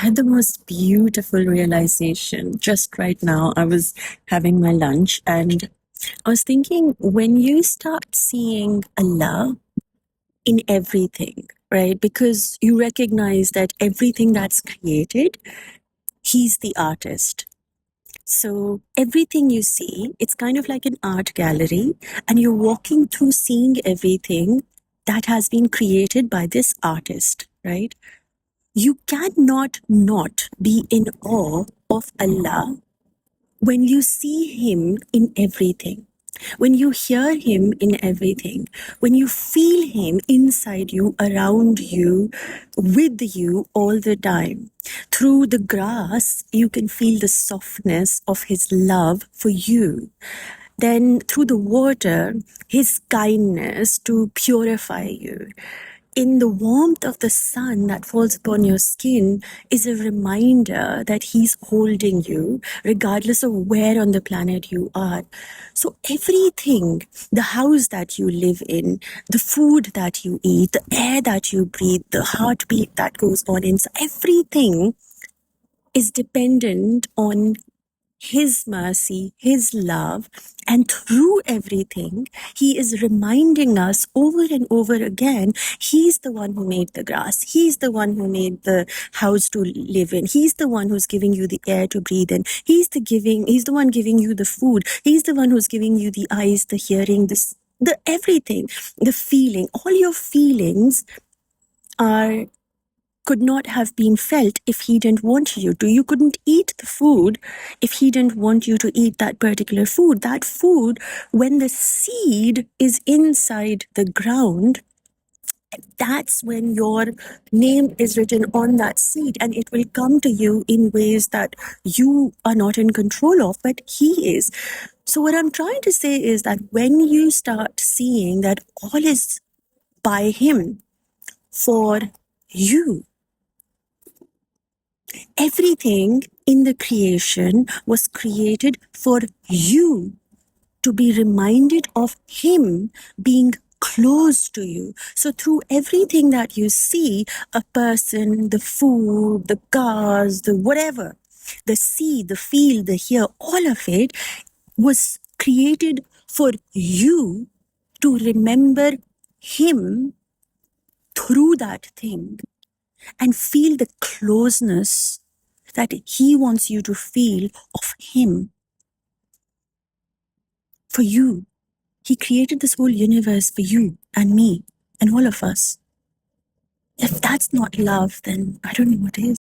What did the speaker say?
had the most beautiful realization just right now. I was having my lunch and I was thinking when you start seeing Allah in everything, right? Because you recognize that everything that's created, He's the artist. So everything you see, it's kind of like an art gallery, and you're walking through seeing everything that has been created by this artist, right? You cannot not be in awe of Allah when you see Him in everything, when you hear Him in everything, when you feel Him inside you, around you, with you all the time. Through the grass, you can feel the softness of His love for you. Then through the water, His kindness to purify you. In the warmth of the sun that falls upon your skin is a reminder that He's holding you, regardless of where on the planet you are. So everything, the house that you live in, the food that you eat, the air that you breathe, the heartbeat that goes on inside, everything is dependent on His mercy, His love, and through everything, He is reminding us over and over again, He's the one who made the grass. He's the one who made the house to live in. He's the one who's giving you the air to breathe in. He's the one giving you the food. He's the one who's giving you the eyes, the hearing, the everything, the feeling. All your feelings could not have been felt if He didn't want you to. You couldn't eat the food if He didn't want you to eat that particular food. That food, when the seed is inside the ground, that's when your name is written on that seed, and it will come to you in ways that you are not in control of, but He is. So what I'm trying to say is that when you start seeing that all is by Him, for you, everything in the creation was created for you to be reminded of Him being close to you. So through everything that you see, a person, the food, the cars, the whatever, the see, the feel, the hear, all of it was created for you to remember Him through that thing and feel the closeness that He wants you to feel of Him. For you. He created this whole universe for you and me and all of us. If that's not love, then I don't know what is.